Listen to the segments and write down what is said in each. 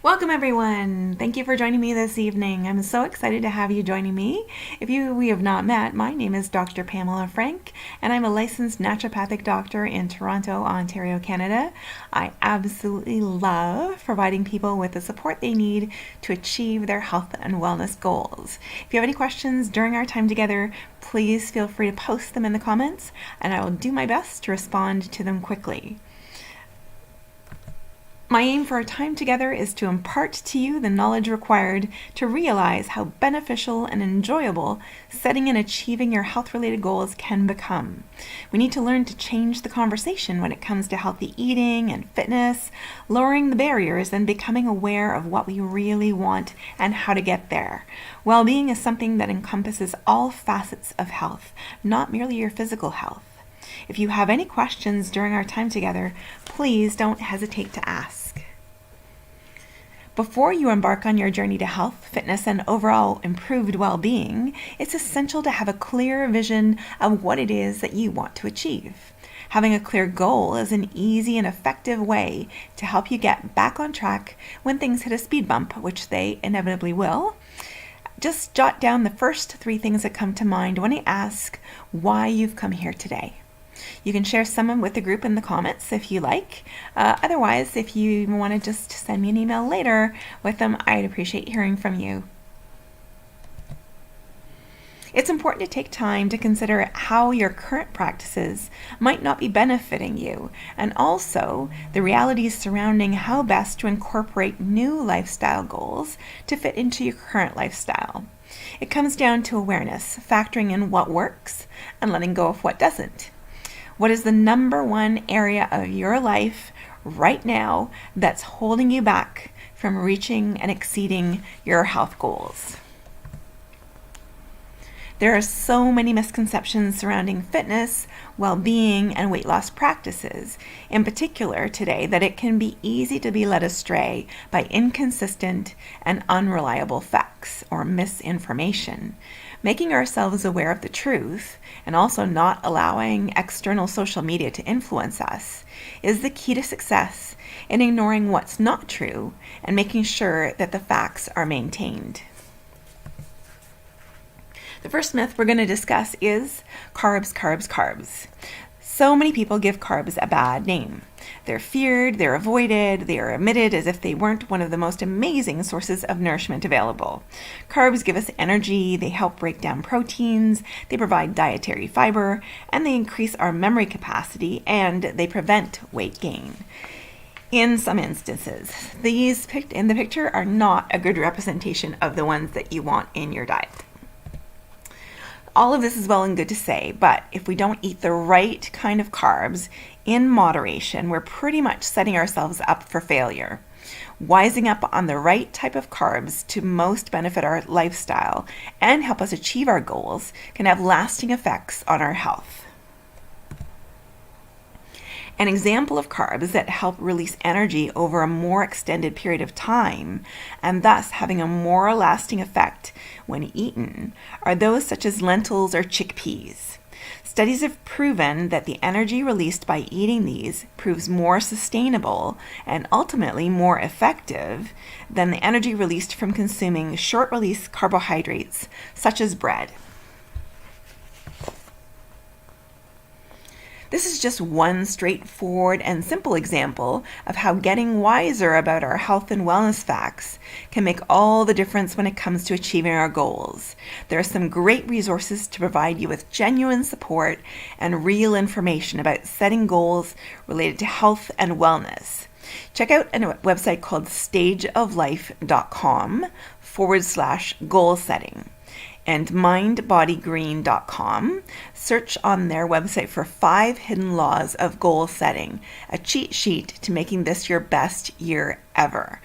Welcome everyone! Thank you for joining me this evening. I'm so excited to have you joining me. If we have not met, my name is Dr. Pamela Frank and I'm a licensed naturopathic doctor in Toronto, Ontario, Canada. I absolutely love providing people with the support they need to achieve their health and wellness goals. If you have any questions during our time together, please feel free to post them in the comments and I will do my best to respond to them quickly. My aim for our time together is to impart to you the knowledge required to realize how beneficial and enjoyable setting and achieving your health-related goals can become. We need to learn to change the conversation when it comes to healthy eating and fitness, lowering the barriers and becoming aware of what we really want and how to get there. Well-being is something that encompasses all facets of health, not merely your physical health. If you have any questions during our time together, please don't hesitate to ask. Before you embark on your journey to health, fitness, and overall improved well-being, it's essential to have a clear vision of what it is that you want to achieve. Having a clear goal is an easy and effective way to help you get back on track when things hit a speed bump, which they inevitably will. Just jot down the first 3 things that come to mind when I ask why you've come here today. You can share some with the group in the comments if you like. Otherwise, if you want to just send me an email later with them, I'd appreciate hearing from you. It's important to take time to consider how your current practices might not be benefiting you, and also the realities surrounding how best to incorporate new lifestyle goals to fit into your current lifestyle. It comes down to awareness, factoring in what works and letting go of what doesn't. What is the number one area of your life right now that's holding you back from reaching and exceeding your health goals? There are so many misconceptions surrounding fitness, well-being, and weight loss practices, in particular today, that it can be easy to be led astray by inconsistent and unreliable facts or misinformation. Making ourselves aware of the truth and also not allowing external social media to influence us is the key to success in ignoring what's not true and making sure that the facts are maintained. The first myth we're going to discuss is carbs, carbs, carbs. So many people give carbs a bad name. They're feared, they're avoided, they are omitted as if they weren't one of the most amazing sources of nourishment available. Carbs give us energy, they help break down proteins, they provide dietary fiber, and they increase our memory capacity, and they prevent weight gain. In some instances, these in the picture are not a good representation of the ones that you want in your diet. All of this is well and good to say, but if we don't eat the right kind of carbs in moderation, we're pretty much setting ourselves up for failure. Wising up on the right type of carbs to most benefit our lifestyle and help us achieve our goals can have lasting effects on our health. An example of carbs that help release energy over a more extended period of time and thus having a more lasting effect when eaten are those such as lentils or chickpeas. Studies have proven that the energy released by eating these proves more sustainable and ultimately more effective than the energy released from consuming short-release carbohydrates such as bread. This is just one straightforward and simple example of how getting wiser about our health and wellness facts can make all the difference when it comes to achieving our goals. There are some great resources to provide you with genuine support and real information about setting goals related to health and wellness. Check out a website called stageoflife.com/goal setting. And mindbodygreen.com. Search on their website for 5 hidden laws of goal setting, a cheat sheet to making this your best year ever.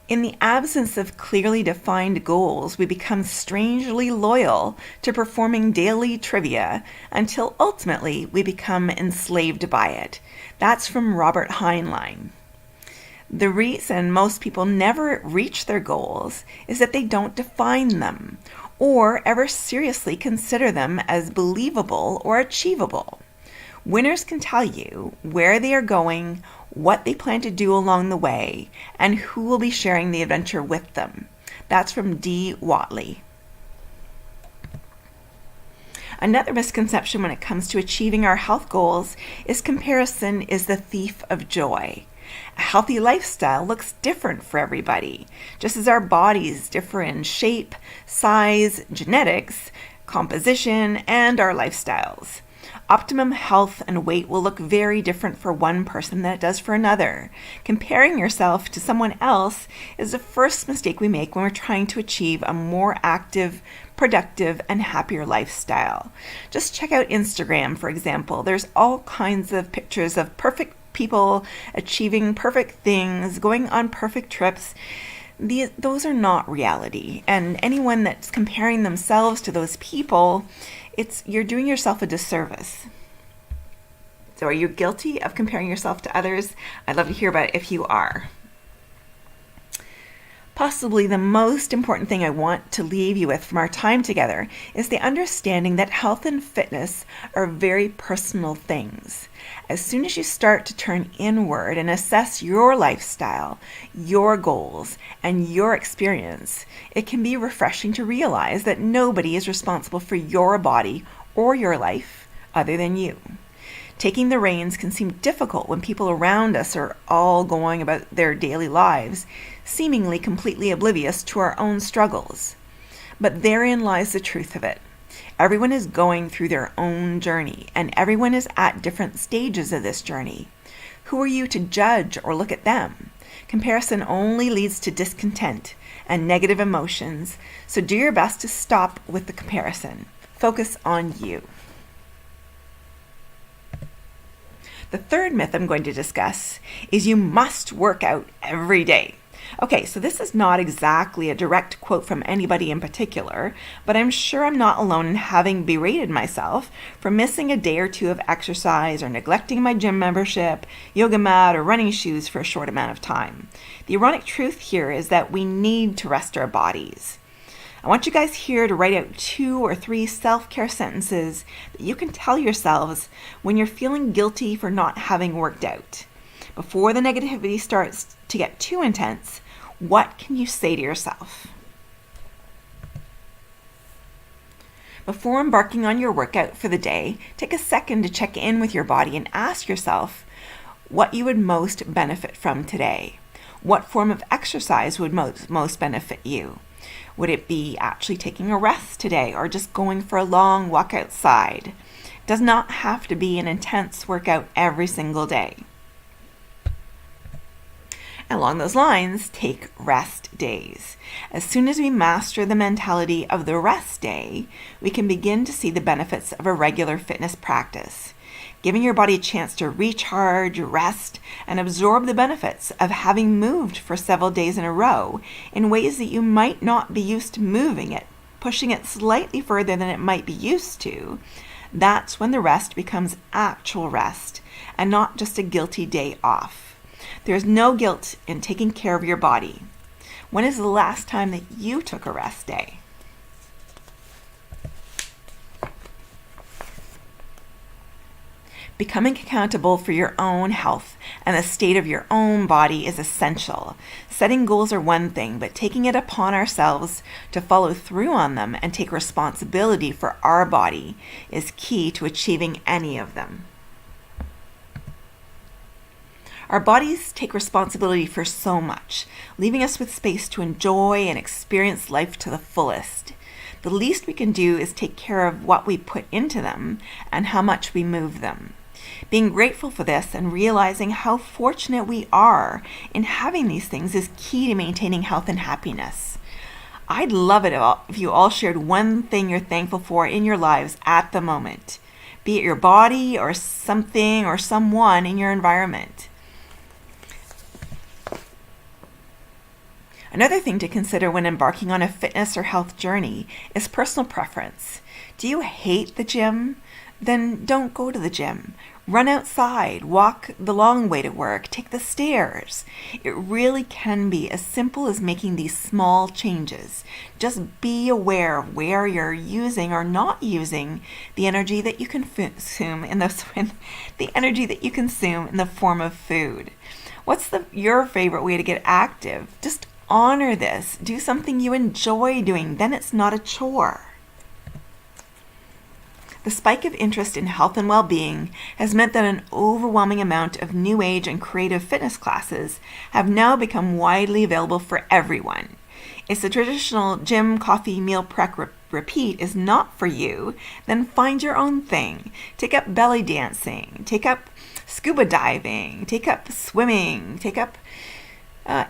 In the absence of clearly defined goals, we become strangely loyal to performing daily trivia until ultimately we become enslaved by it. That's from Robert Heinlein. The reason most people never reach their goals is that they don't define them or ever seriously consider them as believable or achievable. Winners can tell you where they are going, what they plan to do along the way, and who will be sharing the adventure with them. That's from D. Watley. Another misconception when it comes to achieving our health goals is comparison is the thief of joy. A healthy lifestyle looks different for everybody, just as our bodies differ in shape, size, genetics, composition, and our lifestyles. Optimum health and weight will look very different for one person than it does for another. Comparing yourself to someone else is the first mistake we make when we're trying to achieve a more active, productive, and happier lifestyle. Just check out Instagram, for example. There's all kinds of pictures of perfect people achieving perfect things, going on perfect trips. Those are not reality. And anyone that's comparing themselves to those people, you're doing yourself a disservice. So are you guilty of comparing yourself to others? I'd love to hear about it if you are. Possibly the most important thing I want to leave you with from our time together is the understanding that health and fitness are very personal things. As soon as you start to turn inward and assess your lifestyle, your goals, and your experience, it can be refreshing to realize that nobody is responsible for your body or your life other than you. Taking the reins can seem difficult when people around us are all going about their daily lives, seemingly completely oblivious to our own struggles. But therein lies the truth of it. Everyone is going through their own journey, and everyone is at different stages of this journey. Who are you to judge or look at them? Comparison only leads to discontent and negative emotions, so do your best to stop with the comparison. Focus on you. The third myth I'm going to discuss is you must work out every day. Okay, so this is not exactly a direct quote from anybody in particular, but I'm sure I'm not alone in having berated myself for missing a day or two of exercise or neglecting my gym membership, yoga mat, or running shoes for a short amount of time. The ironic truth here is that we need to rest our bodies. I want you guys here to write out 2 or 3 self-care sentences that you can tell yourselves when you're feeling guilty for not having worked out. Before the negativity starts to get too intense, what can you say to yourself? Before embarking on your workout for the day, take a second to check in with your body and ask yourself what you would most benefit from today. What form of exercise would most benefit you? Would it be actually taking a rest today or just going for a long walk outside? It does not have to be an intense workout every single day. Along those lines, take rest days. As soon as we master the mentality of the rest day, we can begin to see the benefits of a regular fitness practice. Giving your body a chance to recharge, rest, and absorb the benefits of having moved for several days in a row in ways that you might not be used to moving it, pushing it slightly further than it might be used to, that's when the rest becomes actual rest and not just a guilty day off. There's no guilt in taking care of your body. When is the last time that you took a rest day? Becoming accountable for your own health and the state of your own body is essential. Setting goals are one thing, but taking it upon ourselves to follow through on them and take responsibility for our body is key to achieving any of them. Our bodies take responsibility for so much, leaving us with space to enjoy and experience life to the fullest. The least we can do is take care of what we put into them and how much we move them. Being grateful for this and realizing how fortunate we are in having these things is key to maintaining health and happiness. I'd love it if you all shared one thing you're thankful for in your lives at the moment, be it your body or something or someone in your environment. Another thing to consider when embarking on a fitness or health journey is personal preference. Do you hate the gym? Then don't go to the gym. Run outside, walk the long way to work, take the stairs. It really can be as simple as making these small changes. Just be aware of where you're using or not using the energy that you consume in the energy that you consume in the form of food. What's your favorite way to get active? Just honor this. Do something you enjoy doing. Then it's not a chore. The spike of interest in health and well-being has meant that an overwhelming amount of new age and creative fitness classes have now become widely available for everyone. If the traditional gym, coffee, meal prep, repeat is not for you, then find your own thing. Take up belly dancing, take up scuba diving, take up swimming, take up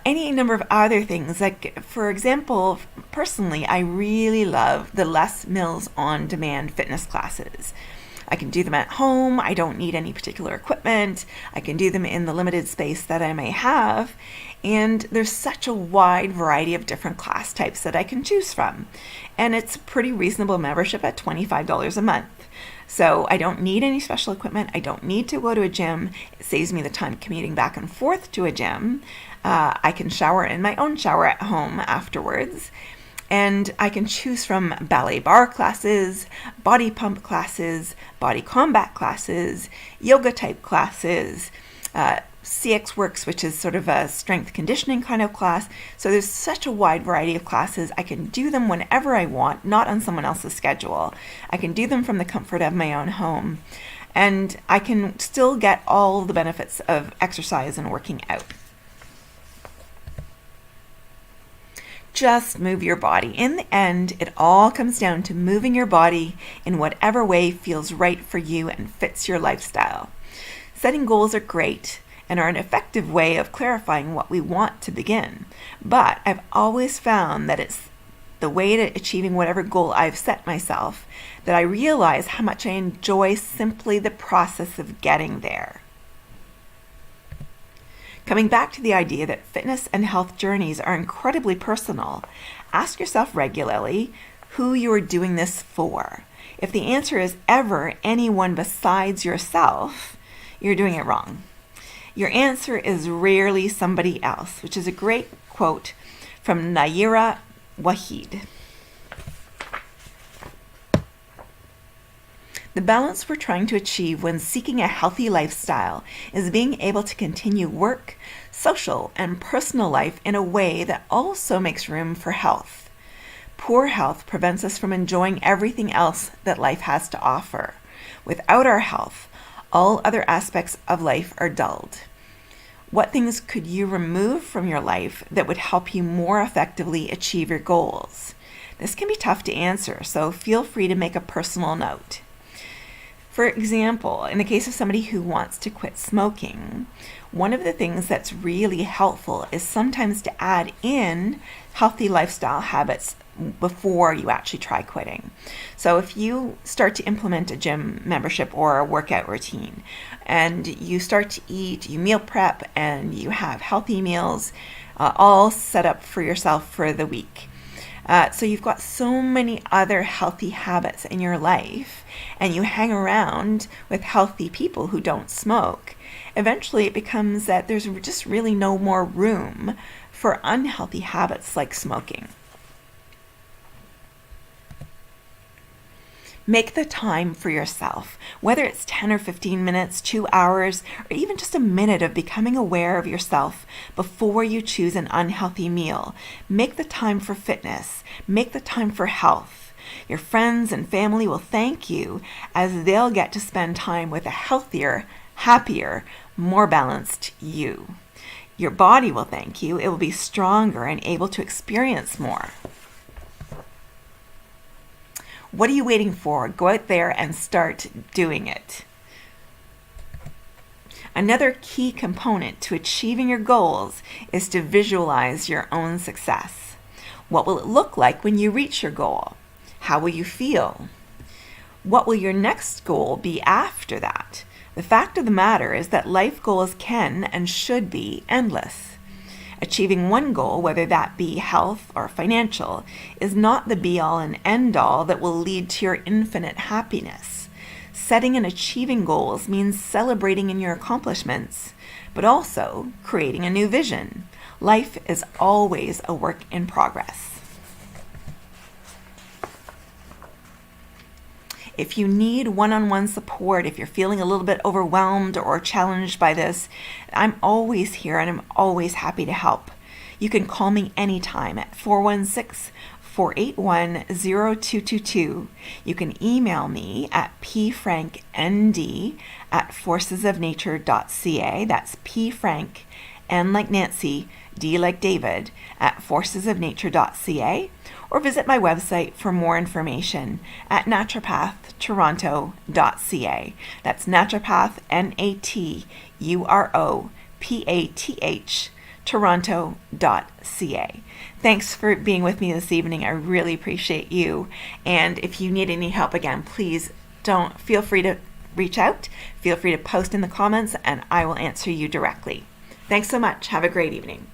any number of other things. Like, for example, personally, I really love the Les Mills on-demand fitness classes. I can do them at home. I don't need any particular equipment. I can do them in the limited space that I may have. And there's such a wide variety of different class types that I can choose from. And it's a pretty reasonable membership at $25 a month. So I don't need any special equipment. I don't need to go to a gym. It saves me the time commuting back and forth to a gym. I can shower in my own shower at home afterwards. And I can choose from ballet bar classes, body pump classes, body combat classes, yoga type classes, CX Works, which is sort of a strength conditioning kind of class. So there's such a wide variety of classes. I can do them whenever I want, not on someone else's schedule. I can do them from the comfort of my own home. And I can still get all the benefits of exercise and working out. Just move your body. In the end, it all comes down to moving your body in whatever way feels right for you and fits your lifestyle. Setting goals are great and are an effective way of clarifying what we want to begin. But I've always found that it's the way to achieving whatever goal I've set myself that I realize how much I enjoy simply the process of getting there. Coming back to the idea that fitness and health journeys are incredibly personal, ask yourself regularly who you are doing this for. If the answer is ever anyone besides yourself, you're doing it wrong. Your answer is rarely somebody else, which is a great quote from Nayyirah Waheed. The balance we're trying to achieve when seeking a healthy lifestyle is being able to continue work, social, and personal life in a way that also makes room for health. Poor health prevents us from enjoying everything else that life has to offer. Without our health, all other aspects of life are dulled. What things could you remove from your life that would help you more effectively achieve your goals? This can be tough to answer, so feel free to make a personal note. For example, in the case of somebody who wants to quit smoking, one of the things that's really helpful is sometimes to add in healthy lifestyle habits before you actually try quitting. So if you start to implement a gym membership or a workout routine and you start to eat, you meal prep and you have healthy meals all set up for yourself for the week. So you've got so many other healthy habits in your life and you hang around with healthy people who don't smoke. Eventually it becomes that there's just really no more room for unhealthy habits like smoking. Make the time for yourself, whether it's 10 or 15 minutes, 2 hours, or even just a minute of becoming aware of yourself before you choose an unhealthy meal. Make the time for fitness. Make the time for health. Your friends and family will thank you as they'll get to spend time with a healthier, happier, more balanced you. Your body will thank you. It will be stronger and able to experience more. What are you waiting for? Go out there and start doing it. Another key component to achieving your goals is to visualize your own success. What will it look like when you reach your goal? How will you feel? What will your next goal be after that? The fact of the matter is that life goals can and should be endless. Achieving one goal, whether that be health or financial, is not the be-all and end-all that will lead to your infinite happiness. Setting and achieving goals means celebrating in your accomplishments, but also creating a new vision. Life is always a work in progress. If you need one-on-one support, if you're feeling a little bit overwhelmed or challenged by this, I'm always here and I'm always happy to help. You can call me anytime at 416-481-0222. You can email me at pfranknd@forcesofnature.ca. That's pfrank, N like Nancy, D like David, at forcesofnature.ca, or visit my website for more information at naturopathtoronto.ca. That's naturopath, naturopath, Toronto.ca. Thanks for being with me this evening. I really appreciate you. And if you need any help, again, please feel free to reach out. Feel free to post in the comments and I will answer you directly. Thanks so much. Have a great evening.